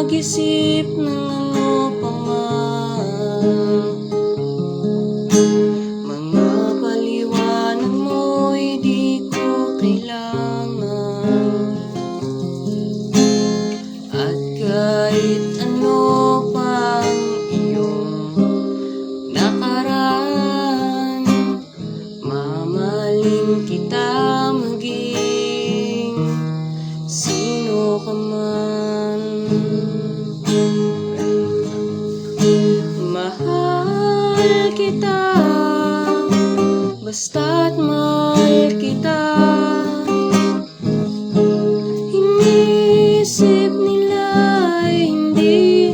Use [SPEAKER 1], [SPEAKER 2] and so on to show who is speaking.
[SPEAKER 1] mag-isip ng ano pa man. Mga paliwanag mo'y di ko kailangan. At kahit ano pang iyong nakaraan, mamahalin kita maging sino ka man. Mahal kita, basta't mahal kita. Inisip nila ay hindi